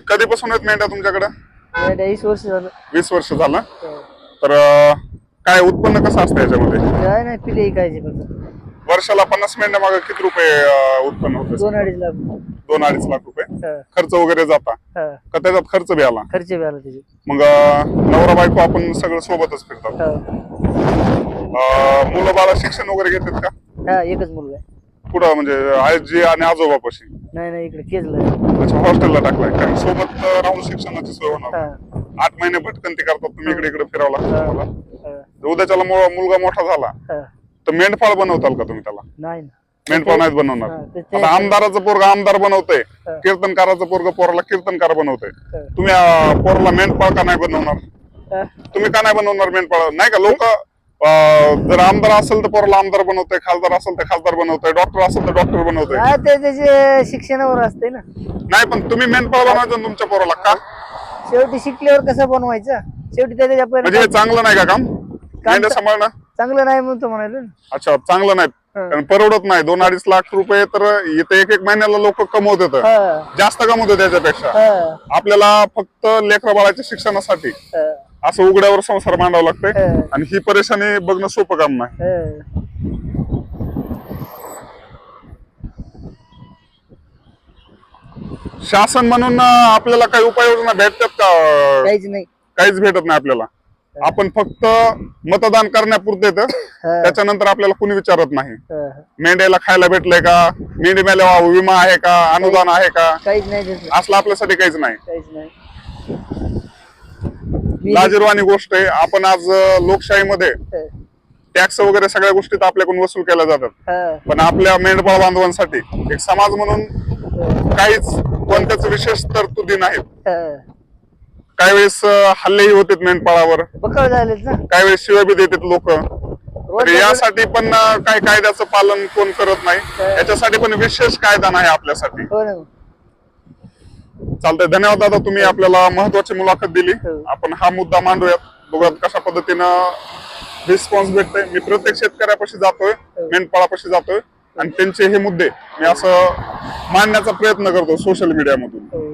कधीपासून आहेत मेंढ्या तुमच्याकडे? 20 वर्ष झालं. 20 वर्ष झालं. हो. तर काय उत्पन्न कसं असतं याच्यामध्ये? काय नाही पिले ऐकायचे फक्त. वर्षाला 50 मेंढ्या मागे किती रुपये उत्पन्न होतं? 2-2.5 लाख. 2-2.5 लाख रुपये हा, खर्च वगैरे जाता हा. का? त्याच्यात खर्च बी आला? खर्च बी आला त्याचे. मग नवरा बायको आपण सगळं सोबतच फिरतात. हा, मुलं बाळा शिक्षण वगैरे घेतात का? हा, एकच मुलगा आहे. पुढं म्हणजे आजी आणि आजोबापाशी? नाही इकडे केजला आहे. अच्छा, हॉस्टेलला टाकलाय कारण सोबत राहून शिक्षणाची सोय होणार. हा, 8 महिने भटकंती करतात तुम्ही, इकडे इकडे फिरावं लागतं तुम्हाला. हा, उद्याच्याला मुलगा मोठा झाला हा. तर मेंढपाळ बनवताल का तुम्ही त्याला? नाही ना. मेंढपाळ नाहीत बनवणार. हा, आता आमदाराचं पोरग आमदार बनवतंय, हा. कीर्तनकाराचं पोरग पोराला कीर्तनकार बनवतंय. हा. तुम्ही पोराला मेंढपाळ का नाही बनवणार? हा. तुम्ही का नाही बनवणार मेंढपाळ? नाही का लोक जर आमदार असेल तर पोराला आमदार बनवतंय, खासदार असेल तर खासदार बनवतंय, डॉक्टर असेल तर डॉक्टर बनवतंय. हा, ते त्याचे शिक्षणावर असते ना. नाही पण तुम्ही मेंढपाळ बनवायचं तुमच्या पोराला का? शेवटी शिकल्यावर कसं बनवायचं? शेवटी त्याच्या म्हणजे हे चांगलं नाही का काम? मेंढ्या सांभाळणं चांगलं नाही म्हणून तो म्हणाले ना. अच्छा, चांगलं नाही कारण परवडत नाही. 2-2.5 लाख रुपये तर इथे एक महिन्याला लोक कमवतात, हा, जास्त कमवतात त्याच्यापेक्षा. हा, आपल्याला फक्त लेकरा बाळाच्या शिक्षणासाठी हा, असं उघड्यावर संसार मांडावा लागतोय हा. आणि ही परेशानी बघणं सोपं काम नाही. हा. शासन म्हणून आपल्याला काही उपाययोजना भेटतात का? काहीच नाही. काहीच भेटत नाही आपल्याला. आपण फक्त मतदान करण्यापुरते तर हा, त्याच्यानंतर आपल्याला कुणी विचारत नाही. हा. मेंढ्याला खायला भेटलंय का, मेंढी मेल्यावर विमा आहे का, अनुदान आहे का, काहीच नाही त्याचं. असलं आपल्यासाठी काहीच नाही. काहीच नाही. लाजिरवाणी गोष्ट आहे. आपण आज लोकशाहीमध्ये हा, टॅक्स वगैरे सगळ्या गोष्टी तर आपल्याकडून वसूल केल्या जातात, हा, पण आपल्या मेंढपाळ बांधवांसाठी एक समाज म्हणून काहीच कोणत्याच विशेष तरतुदी नाहीत. हा. काही वेळेस हल्लेही होतात मेंढपाळावर, बकळ झालेत ना. काही वेळेस शिव्या बी देतात लोक. तर यासाठी पण काही कायद्याचं पालन कोण करत नाही. याच्यासाठी पण विशेष कायदा नाही आपल्यासाठी. हो ना. चालतंय, धन्यवाद दादा, तुम्ही आपल्याला महत्वाची मुलाखत दिली. हो. आपण हा मुद्दा मांडूयात, बघूयात कशा पद्धतीनं रिस्पॉन्स भेटतोय. मी प्रत्येक शेतकऱ्यापाशी जातोय, मेंढपाळापाशी जातोय आणि त्यांचे हे मुद्दे मी असं मांडण्याचा प्रयत्न करतो सोशल मीडियामधून.